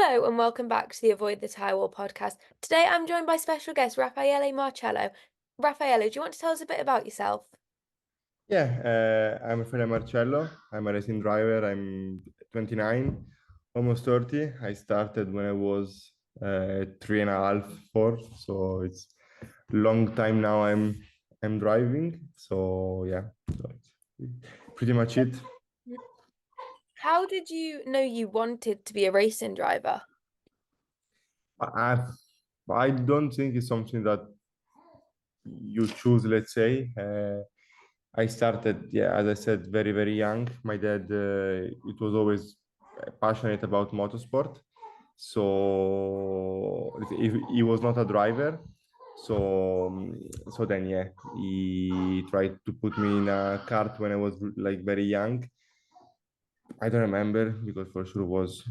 Hello and welcome back to the Avoid the Tyrewall podcast. Today I'm joined by special guest Raffaele Marciello. Raffaele, do you want to tell us a bit about yourself? I'm Raffaele Marciello. I'm a racing driver. I'm 29, almost 30. I started when I was 3.5, 4. So it's a long time now. I'm driving. So it's pretty much it. How did you know you wanted to be a racing driver? I I don't think it's something that you choose. Let's say. I started, yeah, as I said, very, very young. My dad, it was always passionate about motorsport. So he was not a driver. So then, yeah, he tried to put me in a kart when I was like very young. I don't remember because for sure was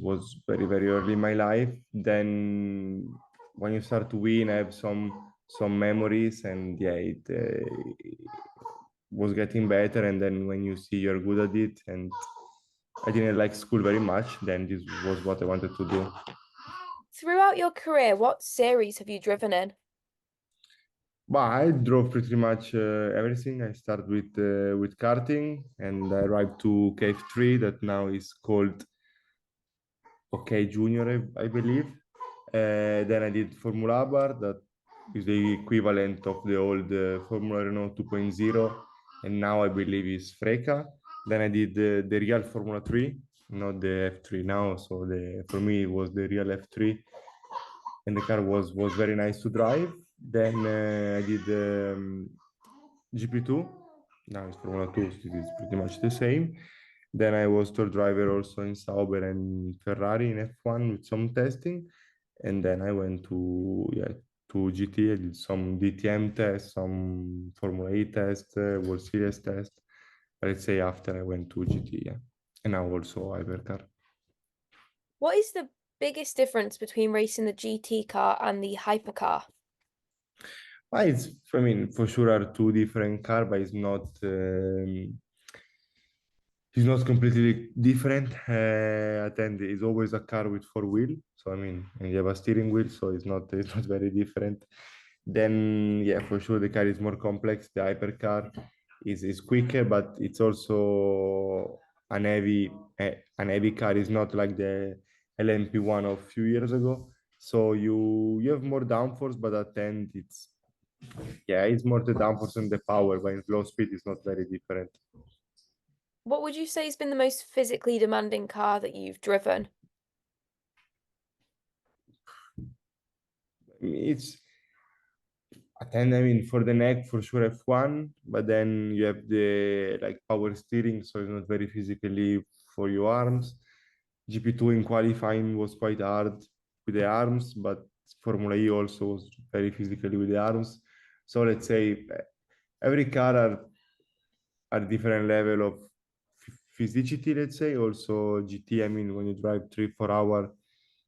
very, very early in my life. Then when you start to win, I have some memories, and yeah, it was getting better. And then when you see you're good at it, and I didn't like school very much, then this was what I wanted to do. Throughout your career, what series have you driven in? But I drove pretty much everything. I started with karting, and I arrived to KF3 that now is called OK Junior, I believe. Then I did Formula Bar, that is the equivalent of the old Formula Renault 2.0, and now I believe is Freca. Then I did the real Formula 3, not the F3 now. So for me it was the real F3, and the car was very nice to drive. Then I did GP2. Now it's Formula 2, so it is pretty much the same. Then I was tour driver also in Sauber and Ferrari in F1 with some testing. And then I went to GT. I did some DTM tests, some Formula E tests, World Series test. Let's say after I went to GT, yeah. And now also hypercar. What is the biggest difference between racing the GT car and the hypercar? I mean, for sure are two different cars, but it's not completely different. At the end, it's always a car with four wheel. So I mean, and you have a steering wheel, so it's not very different. Then yeah, for sure the car is more complex. The hypercar is quicker, but it's also an heavy car. Is not like the LMP1 of a few years ago. So you have more downforce, but at the end it's more the downforce and the power. But in low speed, it's not very different. What would you say has been the most physically demanding car that you've driven? It's I mean, for the neck, for sure F1, but then you have the like power steering, so it's not very physically for your arms. GP2 in qualifying was quite hard with the arms, but Formula E also was very physically with the arms. So let's say every car are different level of physicity, let's say. Also GT, I mean, when you drive 3 4 hours,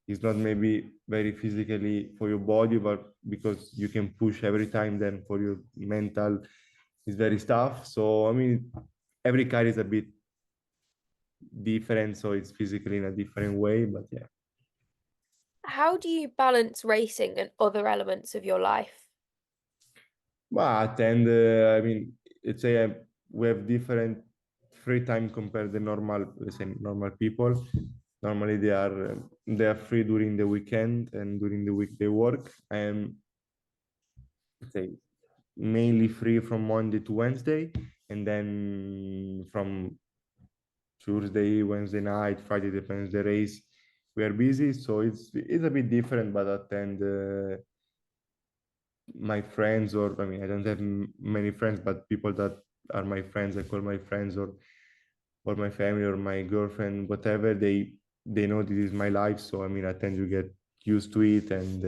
it's not maybe very physically for your body, but because you can push every time, then for your mental it's very tough. So I mean, every car is a bit different, so it's physically in a different way, but yeah. How do you balance racing and other elements of your life? But and I mean, let's say we have different free time compared to normal, let's say normal people. Normally they are free during the weekend, and during the week they work. And let's say mainly free from Monday to Wednesday, and then from Tuesday, Wednesday night, Friday depends the race. We are busy, so it's a bit different. But at the end, my friends, or I mean, I don't have many friends, but people that are my friends, I call my friends, or my family, or my girlfriend, whatever. They know this is my life, so I mean, I tend to get used to it, and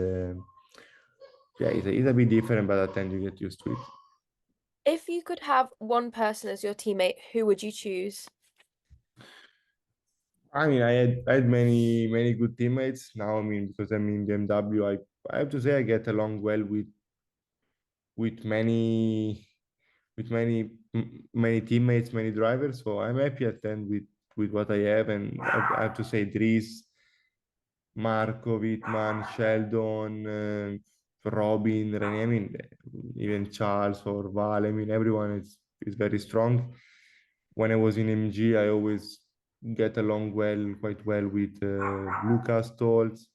yeah, it's a bit different, but I tend to get used to it. If you could have one person as your teammate, who would you choose? I mean, I had many good teammates. Now, I mean, because I'm in BMW, I have to say I get along well with many many teammates, many drivers. So I'm happy at the end with what I have, and I have to say there is Marco, Wittmann, Sheldon, Robin, René, I mean, even Charles or Val, I mean, everyone is very strong. When I was in MG, I always get along quite well with Lucas Stolz,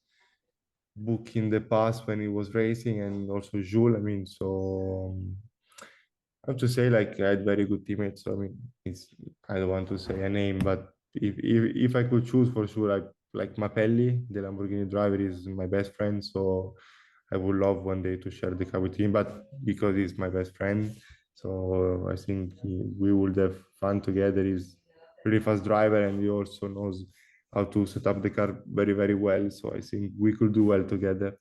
Book in the past when he was racing, and also Jules. I mean, so I have to say, like, I had very good teammates. So, I mean, I don't want to say a name, but if I could choose for sure, I like Mapelli, the Lamborghini driver, is my best friend. So I would love one day to share the car with him, but because he's my best friend, so I think we would have fun together. He's really fast driver, and he also knows how to set up the car very, very well. So I think we could do well together.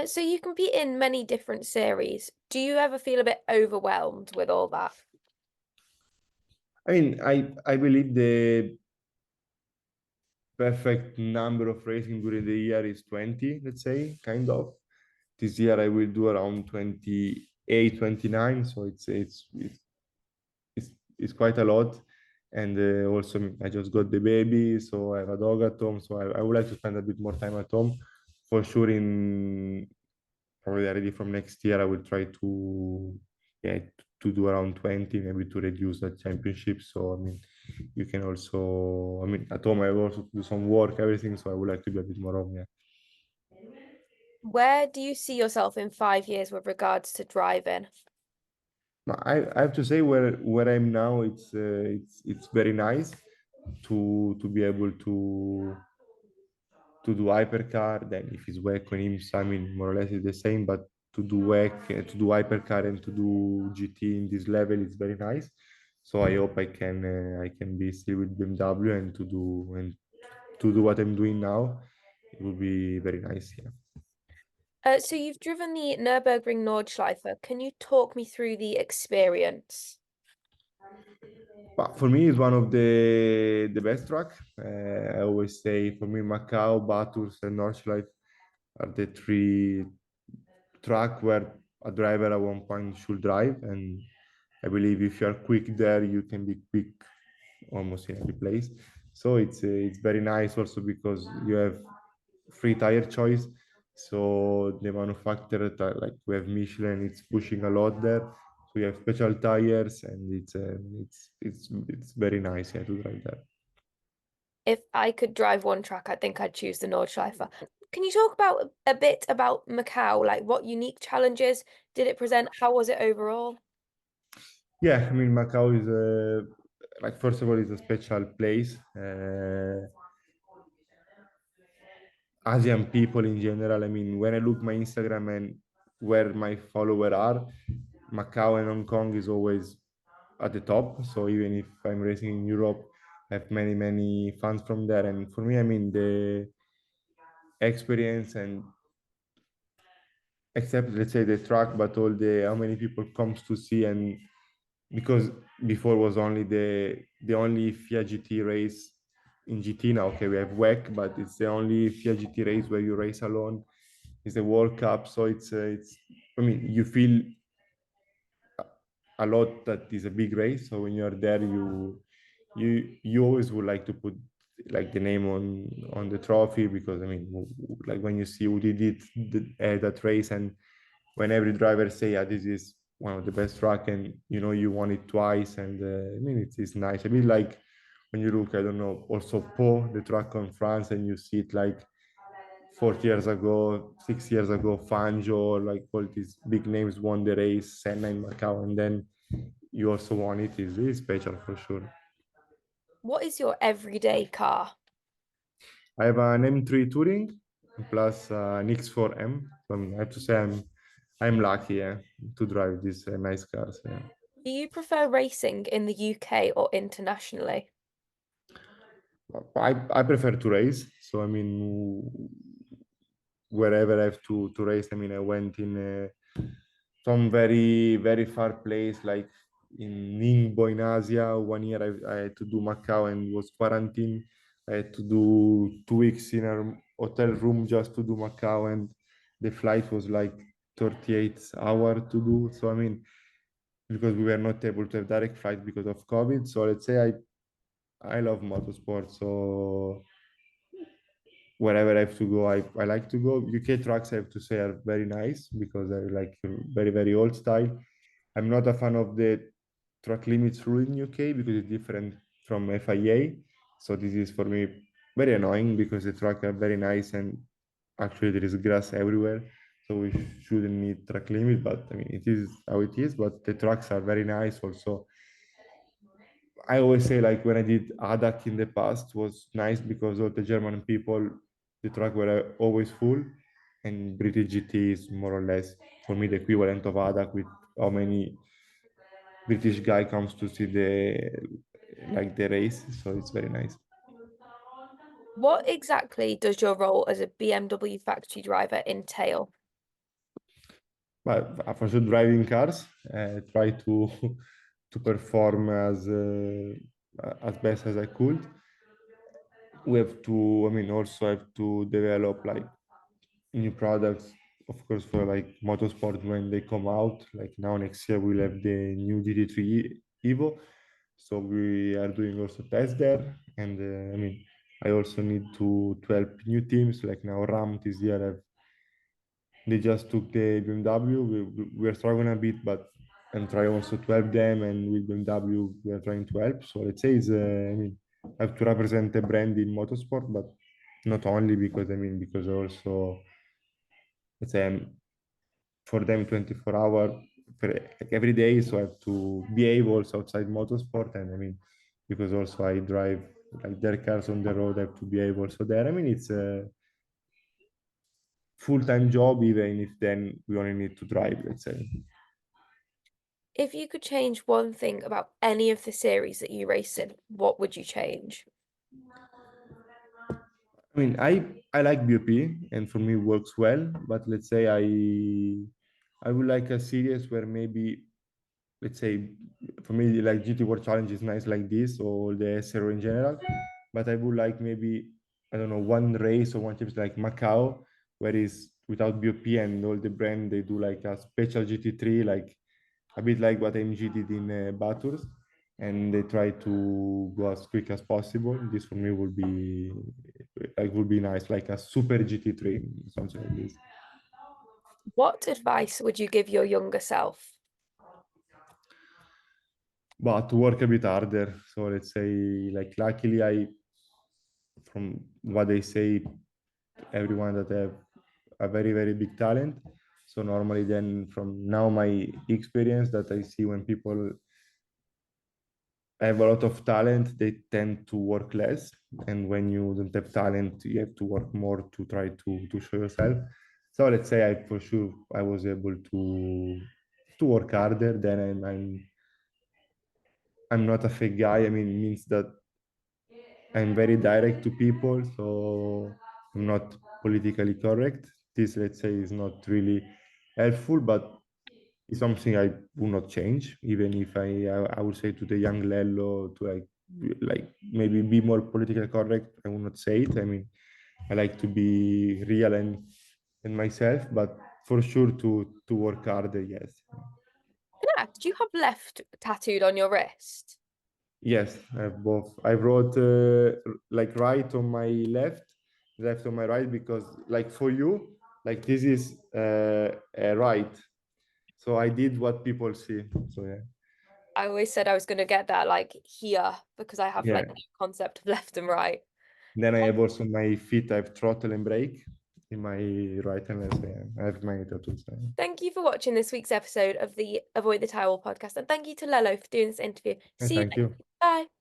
So you compete in many different series. Do you ever feel a bit overwhelmed with all that? I mean, I believe the perfect number of racing during the year is 20, let's say, kind of. This year I will do around 28, 29, so it's quite a lot. And also I just got the baby, so I have a dog at home, so I would like to spend a bit more time at home. For sure, in probably already from next year, I will try to, yeah, to do around 20, maybe to reduce the championship. So I mean, you can also, I mean, at home I also do some work, everything, so I would like to be a bit more home, yeah. Where do you see yourself in 5 years with regards to driving? I have to say, where I'm now, it's very nice to be able to do hypercar. Then if it's WEC on IMSA, I mean, more or less it's the same, but to do WEC, to do hypercar and to do GT in this level, it's very nice. So I hope I can be still with BMW and to do what I'm doing now. It will be very nice, yeah. So you've driven the Nürburgring Nordschleife. Can you talk me through the experience? But for me, it's one of the best track. I always say, for me, Macau, Bathurst, and Nordschleife are the three track where a driver at one point should drive. And I believe if you are quick there, you can be quick almost in every place. So it's very nice also because you have free tire choice. So the manufacturer, like we have Michelin, it's pushing a lot there. So you have special tires, and it's very nice, yeah, to drive there. If I could drive one track, I think I'd choose the Nordschleife. Can you talk about a bit about Macau? Like what unique challenges did it present? How was it overall? Yeah, I mean, Macau is like, first of all, it's a special place. Asian people in general. I mean, when I look my Instagram and where my followers are, Macau and Hong Kong is always at the top. So even if I'm racing in Europe, I have many, many fans from there. And for me, I mean, the experience, and except, let's say, the track, but all the how many people comes to see. And because before was only the only FIA GT race in GT. Now, okay, we have WEC, but it's the only FIA GT race where you race alone. It's the World Cup, so it's. I mean, you feel a lot that is a big race. So when you're there, you always would like to put like the name on the trophy, because I mean, like when you see who did it, that race, and when every driver say, yeah, this is one of the best track, and you won it twice. And I mean, it's nice. I mean, like when you look, I don't know, also Po, the track on France, and you see it like 40 years ago, 6 years ago, Fangio, like all these big names won the race, Senna in Macau, and then you also won it. Is really special for sure. What is your everyday car? I have an M3 Touring plus an X4M. So I have to say I'm lucky, yeah, to drive these nice cars. Yeah. Do you prefer racing in the UK or internationally? I prefer to race. So I mean, wherever I have to race. I mean, I went in some very, very far place, like in Ningbo in Asia. One year I had to do Macau and was quarantine. I had to do 2 weeks in a hotel room just to do Macau, and the flight was like 38 hours to do. So I mean, because we were not able to have direct flight because of COVID. So let's say I love motorsport. So wherever I have to go, I like to go. UK trucks, I have to say, are very nice because they're like very, very old style. I'm not a fan of the truck limits rule in UK because it's different from FIA. So this is for me very annoying because the trucks are very nice and actually there is grass everywhere. So we shouldn't need truck limit, but I mean, it is how it is, but the trucks are very nice also. I always say like when I did ADAC in the past was nice because all the German people, the truck were always full, and British GT is more or less for me the equivalent of ADAC with how many British guy comes to see the race. So it's very nice. What exactly does your role as a BMW factory driver entail? But for sure, driving cars, try to to perform as best as I could. We have to, I mean, also have to develop like new products, of course, for like motorsport when they come out. Like now next year we'll have the new GT3 Evo, so we are doing also tests there. And I mean, I also need to help new teams. Like now Ram this year have they just took the BMW. We are struggling a bit, but I'm trying also to help them. And with BMW, we are trying to help. So let's say it's, I mean, I have to represent a brand in motorsport, but not only because I mean, because also, let's say, for them 24 hours like every day. So I have to behave also outside motorsport. And I mean, because also I drive like their cars on the road, I have to behave also there. I mean, it's a full-time job, even if then we only need to drive, let's say. If you could change one thing about any of the series that you race in, what would you change? I mean, I like BOP, and for me it works well. But let's say I would like a series where maybe, let's say, for me like GT World Challenge is nice like this, or the SRO in general. But I would like maybe, I don't know, one race or one trip like Macau, where is without BOP and all the brand they do like a special GT3, like a bit like what AMG did in Bathurst, and they try to go as quick as possible. This for me would be nice, like a super GT3, something like this. What advice would you give your younger self? But to work a bit harder. So let's say, like, luckily, from what they say, everyone that have a very, very big talent. So normally, then from now, my experience that I see when people have a lot of talent, they tend to work less. And when you don't have talent, you have to work more to try to show yourself. So let's say I for sure I was able to work harder. Then I'm not a fake guy. I mean, it means that I'm very direct to people, so I'm not politically correct. This, let's say, is not really helpful, but it's something I will not change. Even if I would say to the young Lello to like maybe be more politically correct, I will not say it. I mean, I like to be real and myself, but for sure to work harder, yes. Yeah, do you have left tattooed on your wrist? Yes, I have both. I wrote like right on my left on my right, because like for you, like this is right. So I did what people see. So yeah, I always said I was going to get that like here because I have like yeah. no concept of left and right. Then I have also my feet. I have throttle and brake in my right and left. Yeah. I have many tattoos. Yeah. Thank you for watching this week's episode of the Avoid the Tyrewall podcast, and thank you to Lello for doing this interview. And See you thank next you. week. Bye.